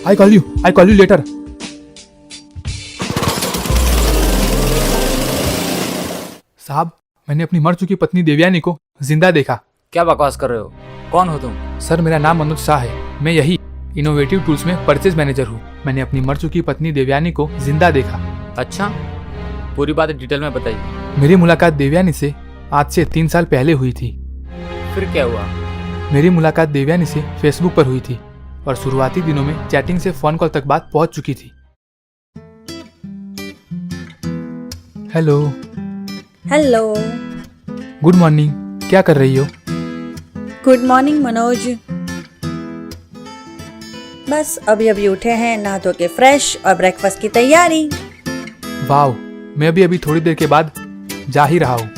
I call you later. साहब, मैंने अपनी मर चुकी पत्नी देवयानी को जिंदा देखा। क्या बकवास कर रहे हो? कौन हो तुम? सर, मेरा नाम मनोज शाह है। मैं यही इनोवेटिव टूल्स में परचेज मैनेजर हूँ। मैंने अपनी मर चुकी पत्नी देवयानी को जिंदा देखा। अच्छा, पूरी बात डिटेल में बताइए। मेरी मुलाकात देवयानी से आज से 3 साल पहले हुई थी। फिर क्या हुआ? मेरी मुलाकात देवयानी से फेसबुक पर हुई थी और शुरुआती दिनों में चैटिंग से फोन कॉल तक बात पहुंच चुकी थी। हेलो। हेलो। Good morning. क्या कर रही हो? Good morning Manoj. बस अभी अभी उठे हैं, नहा धो के फ्रेश और ब्रेकफास्ट की तैयारी। वाव, मैं अभी थोड़ी देर के बाद जा ही रहा हूँ।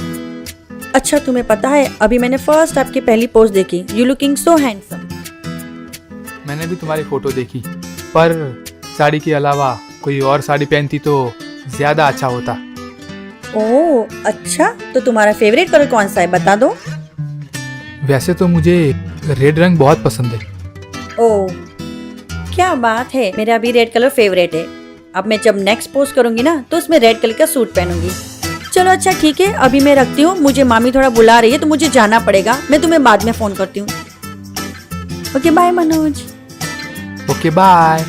अच्छा, तुम्हें पता है अभी मैंने फर्स्ट आपकी पहली पोस्ट देखी। You looking so handsome. मैंने भी तुम्हारी फोटो देखी, पर साड़ी के अलावा कोई और साड़ी पहनती तो ज्यादा अच्छा होता। ओह अच्छा, तो तुम्हारा फेवरेट कलर कौन सा है, बता दो। वैसे तो मुझे रेड रंग बहुत पसंद है। ओह क्या बात है, मेरा भी रेड कलर फेवरेट है। अब मैं जब नेक्स्ट पोस्ट करूंगी ना तो उसमें रेड कलर का सूट पहनूंगी। चलो अच्छा ठीक है, अभी मैं रखती हूँ, मुझे मामी थोड़ा बुला रही है तो मुझे जाना पड़ेगा। मैं तुम्हें बाद में फोन करती हूँ। Okay bye Manoj. Okay bye.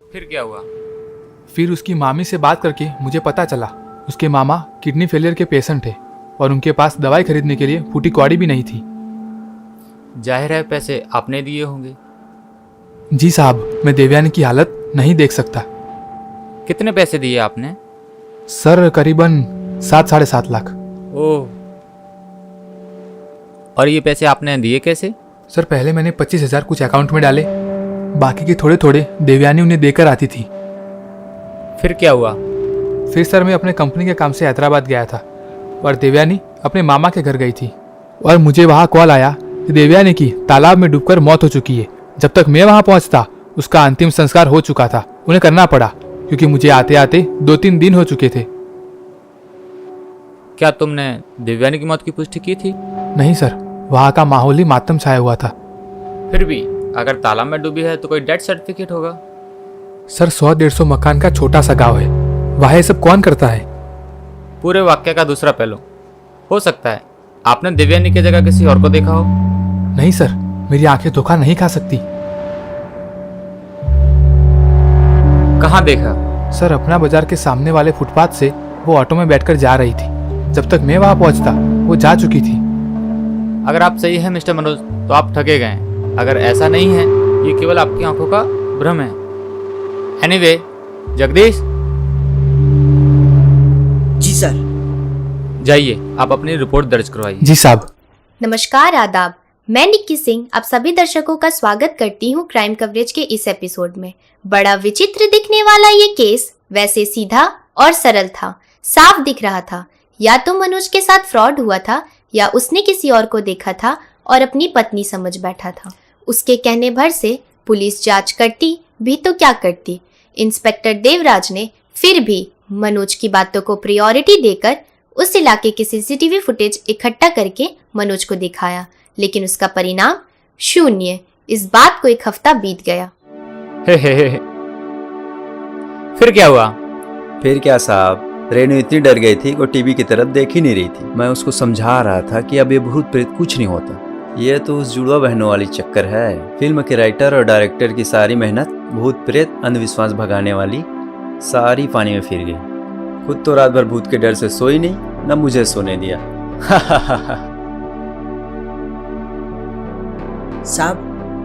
फिर क्या हुआ? फिर उसकी मामी से बात करके मुझे पता चला उसके मामा किडनी फेलियर के पेशेंट थे और उनके पास दवाई खरीदने के लिए फूटी कौड़ी भी नहीं थी। जाहिर है पैसे आपने दिए होंगे। जी साहब, मैं देवयानी की हालत नहीं देख सकता। कितने पैसे दिए आपने? सर, करीबन 7-7.5 लाख। ओह, और ये पैसे आपने दिए कैसे? सर, पहले मैंने 25,000 कुछ अकाउंट में डाले, बाकी के थोड़े थोड़े देवयानी उन्हें देकर आती थी। फिर क्या हुआ? फिर सर, मैं अपने कंपनी के काम से हैदराबाद गया था और देवयानी अपने मामा के घर गई थी और मुझे वहाँ कॉल आया कि देवयानी की तालाब में डूबकर मौत हो चुकी है। जब तक मैं वहाँ पहुँचता उसका अंतिम संस्कार हो चुका था। उन्हें करना पड़ा क्योंकि मुझे आते आते 2-3 दिन हो चुके थे। क्या तुमने देवयानी की मौत की पुष्टि की थी? नहीं सर, वहाँ का माहौल ही मातम छाया हुआ था। फिर भी अगर तालाब में डूबी है तो कोई डेथ सर्टिफिकेट होगा। सर, 100-150 मकान का छोटा सा गाँव है, वहाँ ये सब कौन करता है? पूरे वाक्य का दूसरा पहलू हो सकता है आपने देवयानी की जगह किसी और को देखा हो। नहीं सर, मेरी आंखें धोखा नहीं खा सकती। कहाँ देखा? सर, अपना बाजार के सामने वाले फुटपाथ से वो ऑटो में बैठकर जा रही थी। जब तक मैं वहाँ पहुँचता वो जा चुकी थी। अगर आप सही हैं मिस्टर मनोज तो आप ठगे गए। अगर ऐसा नहीं है, ये केवल आपकी आंखों का भ्रम है। एनीवे, जगदीश। जी सर। जाइए, आप अपनी रिपोर्ट दर्ज करवाइए। जी साहब। नमस्कार, आदाब। मैं निक्की सिंह आप सभी दर्शकों का स्वागत करती हूँ क्राइम कवरेज के इस एपिसोड में। बड़ा विचित्र दिखने वाला ये केस वैसे सीधा और सरल था। साफ दिख रहा था या तो मनोज के साथ फ्रॉड हुआ था या उसने किसी और को देखा था और अपनी पत्नी समझ बैठा था। उसके कहने भर से पुलिस जांच करती भी तो क्या करती। इंस्पेक्टर देवराज ने फिर भी मनोज की बातों को प्रायोरिटी देकर उस इलाके के सीसीटीवी फुटेज इकट्ठा करके मनोज को दिखाया, लेकिन उसका परिणाम शून्य। इस बात को 1 हफ्ता बीत गया। फिर क्या हुआ? फिर क्या साहब, रेनू इतनी डर गई थी वो टीवी की तरफ देख ही नहीं रही थी। मैं उसको समझा रहा था कि अब ये भूत प्रेत कुछ नहीं होता, ये तो उस जुड़वा बहनों वाली चक्कर है। फिल्म के राइटर और डायरेक्टर की सारी मेहनत, भूत प्रेत अंधविश्वास भगाने वाली, सारी पानी में फिर गई। खुद तो रात भर भूत के डर से सोई नहीं, न मुझे सोने दिया। साहब,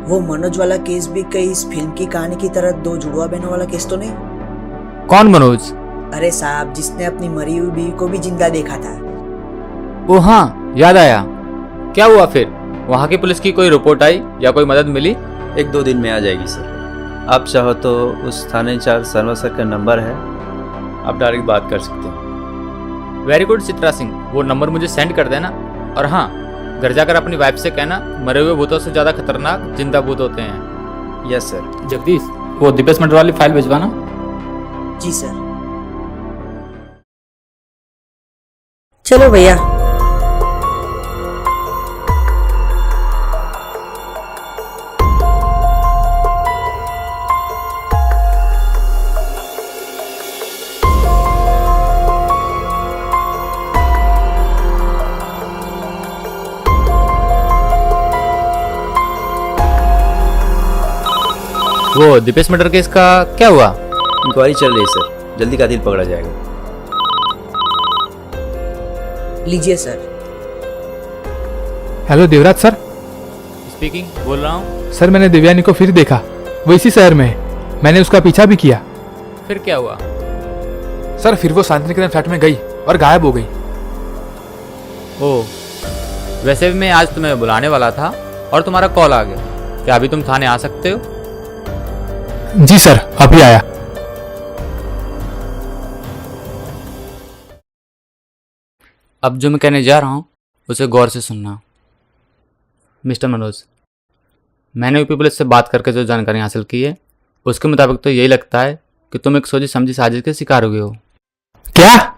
वो मनोज वाला केस भी कहीं इस फिल्म की कहानी की तरह दो जुड़वा बहनों वाला केस तो नहीं? कौन मनोज? अरे साहब, जिसने अपनी मरी हुई बीवी को भी जिंदा देखा था। ओ हाँ, याद आया। क्या हुआ फिर? वहाँ की पुलिस की कोई रिपोर्ट आई या कोई मदद मिली? 1-2 दिन में आ जाएगी सर। आप चाहो तो उस थाने इंचार्ज शर्मा सर का नंबर है, आप डायरेक्ट बात कर सकते हैं। वेरी गुड चित्रा सिंह, वो नंबर मुझे सेंड कर देना। और हाँ, घर जाकर अपनी वाइफ से कहना मरे हुए भूतों से ज्यादा खतरनाक जिंदा भूत होते हैं। Yes sir. जगदीश, वो दीपेश मटर वाली फाइल भिजवाना। जी सर। चलो भैया। वो दीपेश मटर केस का क्या हुआ? इंक्वायरी चल रही है सर, जल्दी कातिल पकड़ा जाएगा। लीजिए sir. Hello Devraj sir. Speaking, बोल रहा हूँ। सर मैंने देवयानी को फिर देखा, वो इसी शहर में है। मैंने उसका पीछा भी किया। फिर क्या हुआ? सर फिर वो शांतिनिकेतन फ्लैट में गई और गायब हो गई। ओह, वैसे भी मैं आज तुम्हें बुलाने वाला था और तुम्हारा कॉल आ गया। क्या अभी तुम थाने आ सकते हो? जी सर, अभी आया। अब जो मैं कहने जा रहा हूँ उसे गौर से सुनना। मिस्टर मनोज, मैंने यूपी पुलिस से बात करके जो जानकारी हासिल की है उसके मुताबिक तो यही लगता है कि तुम एक सोची समझी साजिश के शिकार हुए हो। क्या?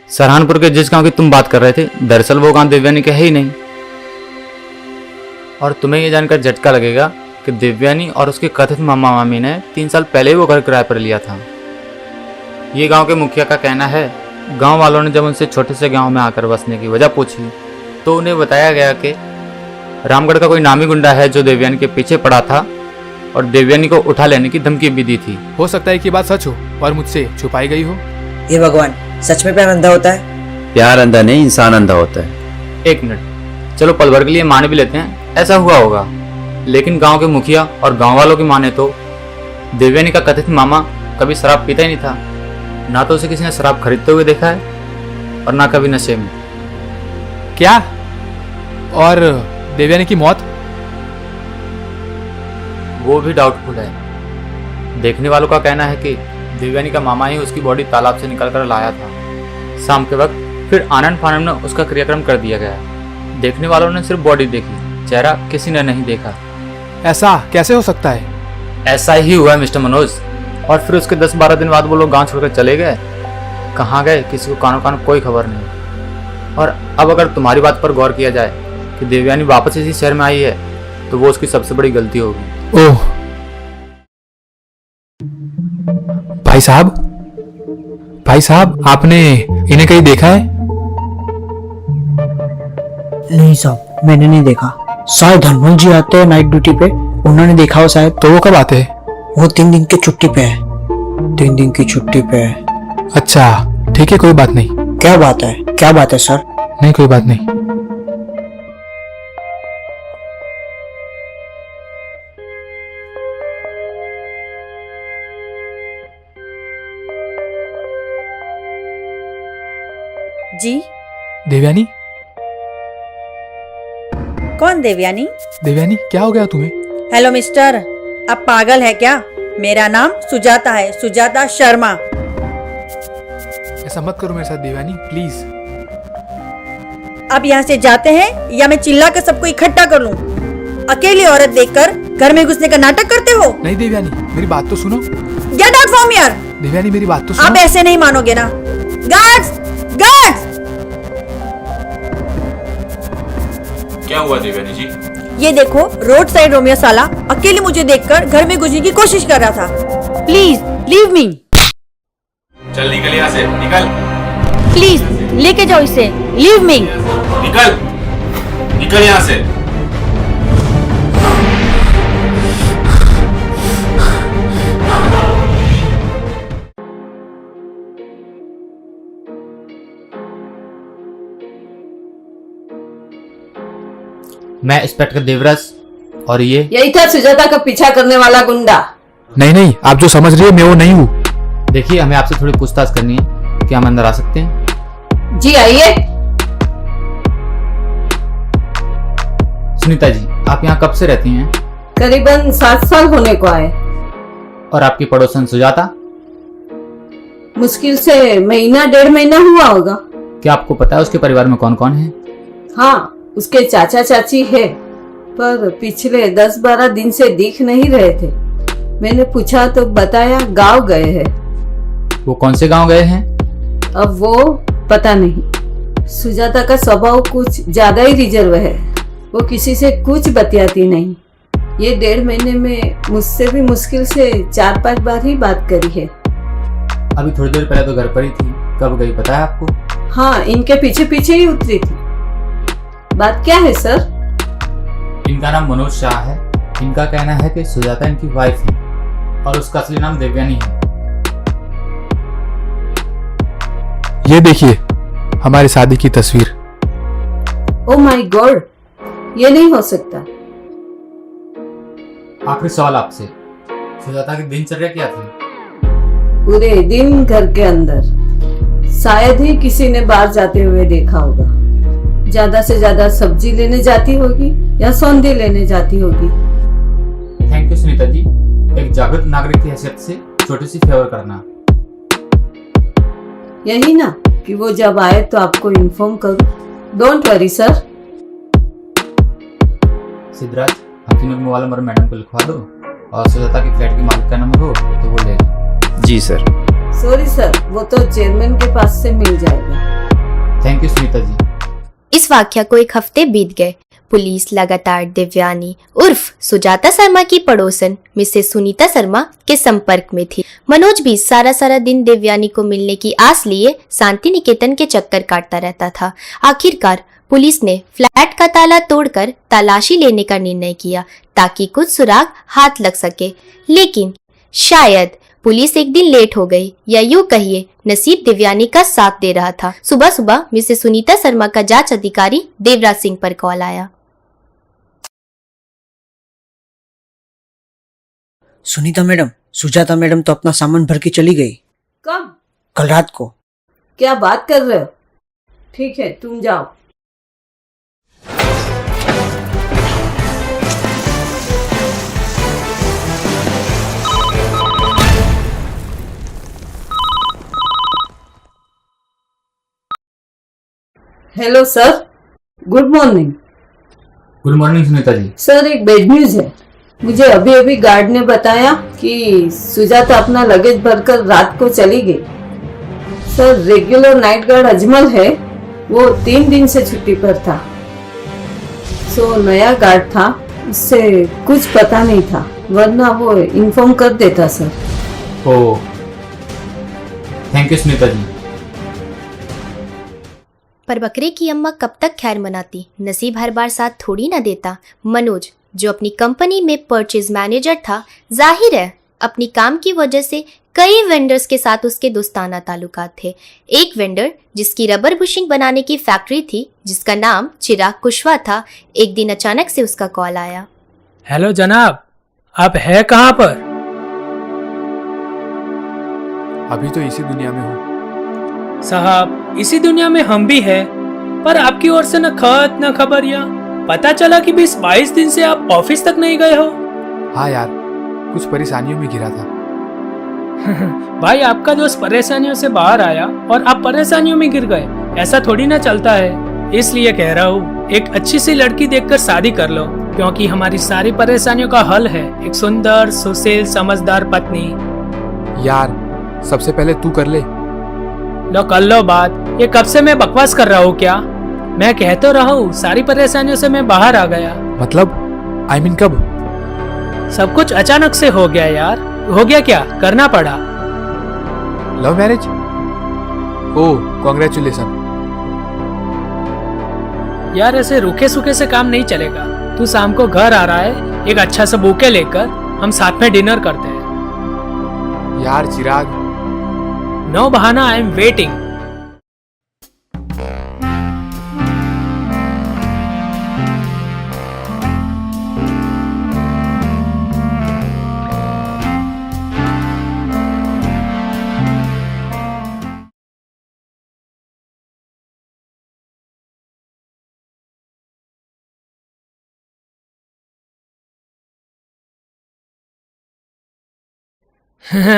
सरहानपुर के जिस गांव की तुम बात कर रहे थे, दरअसल वो गांव देवयानी का है ही नहीं। और तुम्हें ये जानकर झटका लगेगा कि देवयानी और उसके कथित मामा मामी ने 3 साल पहले ही वो घर किराए पर लिया था। ये गांव के मुखिया का कहना है, गांव वालों ने जब उनसे छोटे से गांव में आकर बसने की वजह पूछी तो उन्हें बताया गया कि रामगढ़ का कोई नामी गुंडा है जो देवयानी के पीछे पड़ा था और देवयानी को उठा लेने की धमकी भी दी थी। हो सकता है कि बात सच हो और मुझसे छुपाई गई हो। ये भगवान, सच में प्यार अंधा होता है? प्यार अंधा नहीं, इंसान अंधा होता है। 1 मिनट, चलो पल भर के लिए मान भी लेते हैं ऐसा हुआ होगा, लेकिन गांव के मुखिया और गांव वालों की माने तो देवयानी का कथित मामा कभी शराब पीता ही नहीं था। ना तो उसे किसी ने शराब खरीदते हुए देखा है और ना कभी नशे में। क्या? और देवयानी की मौत? वो भी डाउटफुल है। देखने वालों का कहना है कि देवयानी का मामा ही उसकी बॉडी तालाब से निकालकर लाया था। शाम के वक्त फिर आनंद फानंद में उसका क्रियाक्रम कर दिया गया। देखने वालों ने सिर्फ बॉडी देखी, चेहरा किसी ने नहीं देखा। ऐसा कैसे हो सकता है? ऐसा ही हुआ है मिस्टर मनोज। और फिर उसके 10-12 दिन बाद वो लोग गांव छोड़कर चले गए। कहाँ गए किसी को कानो कान कोई खबर नहीं। और अब अगर तुम्हारी बात पर गौर किया जाए कि देवयानी वापस इसी शहर में आई है तो वो उसकी सबसे बड़ी गलती होगी। ओह भाई साहब, आपने इन्हें कहीं देखा है? नहीं साहब, मैंने नहीं देखा। शायद हनुमान जी आते हैं नाइट ड्यूटी पे, उन्होंने देखा हो शायद। तो वो कब आते हैं? वो 3 दिन की छुट्टी पे है। 3 दिन की छुट्टी पे है। अच्छा ठीक है, कोई बात नहीं। क्या बात है? क्या बात है सर? नहीं कोई बात नहीं। जी? देवयानी? कौन देवयानी? देवयानी क्या हो गया तुम्हें? हेलो मिस्टर, आप पागल है क्या? मेरा नाम सुजाता है, सुजाता शर्मा। ऐसा मत करो मेरे साथ देवयानी, प्लीज। अब यहाँ से जाते हैं या मैं चिल्ला कर सबको इकट्ठा कर लूं? अकेली औरत देखकर घर में घुसने का नाटक करते हो? नहीं देवयानी, मेरी बात तो सुनो। Get out from here. Devyani मेरी बात तो आप सुनो। ऐसे नहीं मानोगे ना। Guards, guards! क्या हुआ देवयानी जी? ये देखो, रोड साइड रोमियो साला अकेले मुझे देखकर घर में घुसने की कोशिश कर रहा था। Please leave me. चल निकल यहाँ से, निकल प्लीज लेके जाओ इसे, लीव मी। निकल निकल यहाँ से। मैं इंस्पेक्टर देवराज और ये यही था सुजाता का पीछा करने वाला गुंडा। नहीं नहीं, आप जो समझ रही है मैं वो नहीं हूँ। देखिए, हमें आपसे थोड़ी पूछताछ करनी है। क्या हम अंदर आ सकते हैं? जी आइए। सुनीता जी, आप यहाँ कब से रहती हैं? करीबन 7 साल होने को आए। और आपकी पड़ोसन सुजाता? मुश्किल से महीना 1.5 महीना हुआ होगा। क्या आपको पता है उसके परिवार में कौन कौन है? हाँ, उसके चाचा चाची है, पर पिछले 10-12 दिन से दिख नहीं रहे थे। मैंने पूछा तो बताया गांव गए हैं। वो कौन से गांव गए हैं? अब वो पता नहीं। सुजाता का स्वभाव कुछ ज्यादा ही रिजर्व है। वो किसी से कुछ बतियाती नहीं। ये 1.5 महीने में मुझसे भी मुश्किल से 4-5 बार ही बात करी है। अभी थोड़ी देर पहले तो घर पर ही थी। कब गई पता है आपको? हाँ, इनके पीछे पीछे ही उतरी थी। बात क्या है सर? इनका नाम मनोज शाह है। इनका कहना है कि सुजाता इनकी वाइफ है और उसका असली नाम देवयानी है। ये देखिए हमारी शादी की तस्वीर। ओ माय गॉड, ये नहीं हो सकता। आखिरी सवाल आपसे, सुजाता की दिनचर्या क्या थी? पूरे दिन घर के अंदर। शायद ही किसी ने बाहर जाते हुए देखा होगा। ज्यादा से ज्यादा सब्जी लेने जाती होगी या सौंदे लेने जाती होगी। थैंक यू सुनीता जी। एक जागरूक नागरिक की हैसियत से छोटी सी फेवर करना। यही ना कि वो जब आए तो आपको इन्फॉर्म करूं। Don't worry sir. सिद्धराज, हम तीनों मोबाइल नंबर मैडम को लिखवा दो और सुजाता की फ्लैट के मालिक का नंबर हो तो वो ले लो। जी सर। सॉरी सर, वो तो चेयरमैन के पास से मिल जाएगा। थैंक यू सुनीता जी। इस वाक्य को 1 हफ्ते बीत गए। पुलिस लगातार देवयानी उर्फ सुजाता शर्मा की पड़ोसन मिसेस सुनीता शर्मा के संपर्क में थी। मनोज भी सारा दिन देवयानी को मिलने की आस लिए शांति निकेतन के चक्कर काटता रहता था। आखिरकार पुलिस ने फ्लैट का ताला तोड़कर तलाशी लेने का निर्णय किया ताकि कुछ सुराग हाथ लग सके। लेकिन शायद पुलिस एक दिन लेट हो गई, या यूं कहिए नसीब देवयानी का साथ दे रहा था। सुबह मिसेस सुनीता शर्मा का जांच अधिकारी देवराज सिंह पर कॉल आया। सुनीता मैडम, सुजाता मैडम तो अपना सामान भर के चली गई। कब? कल रात को। क्या बात कर रहे हो? ठीक है, तुम जाओ। Hello sir, good morning. Good morning Sunita ji. Sir, एक बैड न्यूज है। मुझे अभी गार्ड ने बताया कि सुजाता अपना लगेज भरकर रात को चली गई। Sir, regular night guard Ajmal है, वो 3 दिन से छुट्टी पर था। सो नया गार्ड था, उससे कुछ पता नहीं था, वरना वो इन्फॉर्म कर देता sir. Oh, thank you Sunita ji. पर बकरे की अम्मा कब तक खैर मनाती? नसीब हर बार साथ थोड़ी ना देता। मनोज, जो अपनी कंपनी में परचेज मैनेजर था, जाहिर है अपनी काम की वजह से कई वेंडर्स के साथ उसके दोस्ताना ताल्लुकात थे। एक वेंडर जिसकी रबर बुशिंग बनाने की फैक्ट्री थी, जिसका नाम चिराग कुशवाहा था, एक दिन अचानक से उसका कॉल आया। हेलो जनाब, आप है कहाँ पर? अभी तो इसी दुनिया में हूँ। साहब, इसी दुनिया में हम भी हैं, पर आपकी ओर से न खत न खबर, या पता चला कि 20-22 दिन से आप ऑफिस तक नहीं गए हो। हाँ यार, कुछ परेशानियों में घिरा था। भाई, आपका दोस्त परेशानियों से बाहर आया और आप परेशानियों में गिर गए, ऐसा थोड़ी ना चलता है। इसलिए कह रहा हूँ, एक अच्छी सी लड़की देखकर शादी कर लो, क्योंकि हमारी सारी परेशानियों का हल है एक सुंदर सुशील समझदार पत्नी। यार, सबसे पहले तू कर ले। लो कर लो बात। ये कब से मैं बकवास कर रहा हूँ क्या? मैं कह तो रहा हूँ, सारी परेशानियों से मैं बाहर आ गया। मतलब I mean कब? सब कुछ अचानक से हो गया यार। हो गया क्या? करना पड़ा। Love marriage? Oh congratulations. यार ऐसे रूखे सूखे से काम नहीं चलेगा। तू शाम को घर आ रहा है, एक अच्छा सा बुके लेकर हम साथ में डिनर करते हैं। यार चिराग, नो बहाना, आई एम वेटिंग।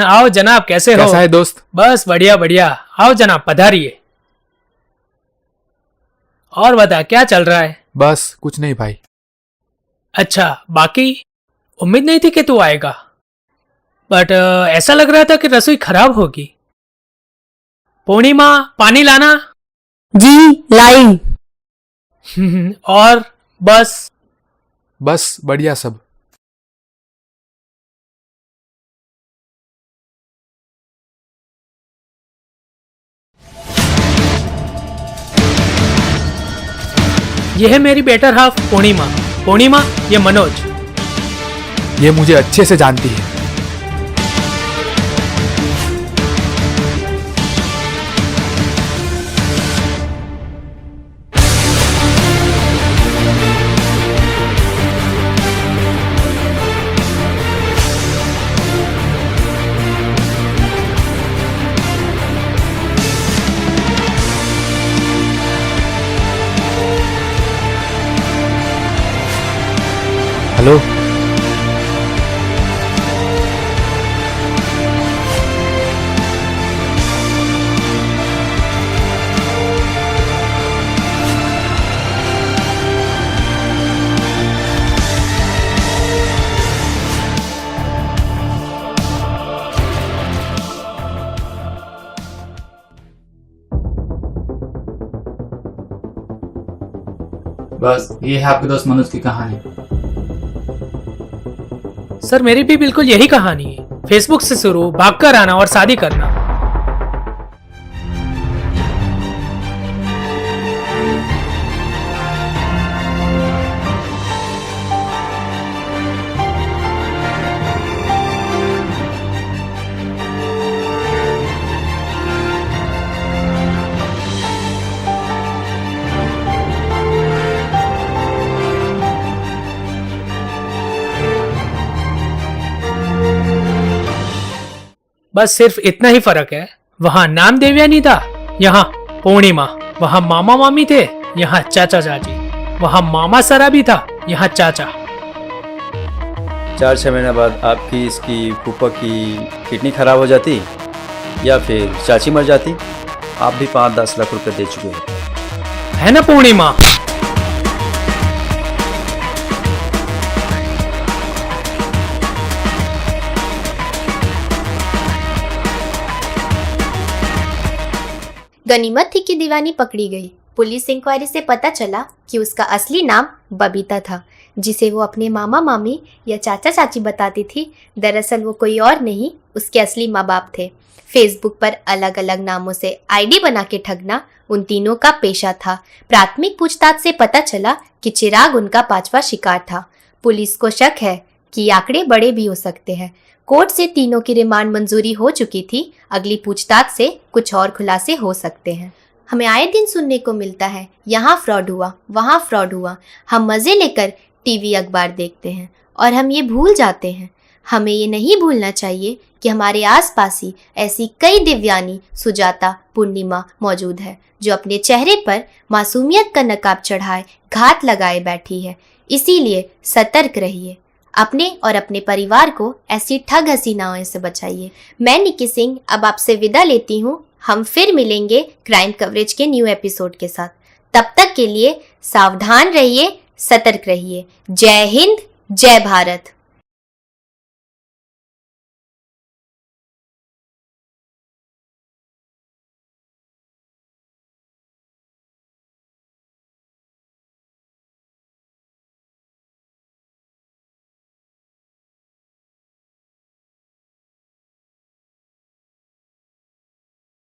आओ जनाब, कैसे हो? कैसा है दोस्त? बस बढ़िया बढ़िया। आओ जनाब, पधारिए। और बता, क्या चल रहा है? बस कुछ नहीं भाई। अच्छा, बाकी उम्मीद नहीं थी कि तू आएगा, बट ऐसा लग रहा था कि रसोई खराब होगी। पूर्णिमा, पानी लाना। जी लाई। और बस बढ़िया सब। ये है मेरी बेटर हाफ पूर्णिमा। पूर्णिमा, ये मनोज। ये मुझे अच्छे से जानती है। हेलो। बस ये है आपके दोस्त मनोज की कहानी। सर, मेरी भी बिल्कुल यही कहानी है। फेसबुक से शुरू, भागकर आना और शादी करना। बस सिर्फ इतना ही फर्क है। वहाँ नाम देवयानी था, यहाँ पूर्णिमा। वहाँ मामा मामी थे, यहाँ चाचा चाची। वहाँ मामा सरा भी था, यहाँ चाचा। 4-6 महीने बाद आपकी इसकी फूफा की किडनी खराब हो जाती या फिर चाची मर जाती, आप भी 5-10 लाख रुपए दे चुके हैं। है ना पूर्णिमा? गनीमत थी कि दीवानी पकड़ी गई। पुलिस इंक्वायरी से पता चला कि उसका असली नाम बबीता था, जिसे वो अपने मामा मामी या चाचा चाची बताती थी। दरअसल वो कोई और नहीं, उसके असली माँ बाप थे। फेसबुक पर अलग अलग नामों से आईडी बना के ठगना उन तीनों का पेशा था। प्राथमिक पूछताछ से पता चला कि चिराग उनका 5वां शिकार था। पुलिस को शक है कि आंकड़े बड़े भी हो सकते हैं। कोर्ट से तीनों की रिमांड मंजूरी हो चुकी थी। अगली पूछताछ से कुछ और खुलासे हो सकते हैं। हमें आए दिन सुनने को मिलता है, यहाँ फ्रॉड हुआ, वहाँ फ्रॉड हुआ। हम मज़े लेकर टीवी अखबार देखते हैं और हम ये भूल जाते हैं। हमें ये नहीं भूलना चाहिए कि हमारे आसपास ही ऐसी कई दिव्यानी, सुजाता, पूर्णिमा मौजूद है, जो अपने चेहरे पर मासूमियत का नकाब चढ़ाए घात लगाए बैठी है। इसीलिए सतर्क रहिए, अपने और अपने परिवार को ऐसी ठग हसीनाओं से बचाइए। मैं निक्की सिंह अब आपसे विदा लेती हूँ। हम फिर मिलेंगे क्राइम कवरेज के न्यू एपिसोड के साथ। तब तक के लिए सावधान रहिए, सतर्क रहिए। जय हिंद, जय भारत।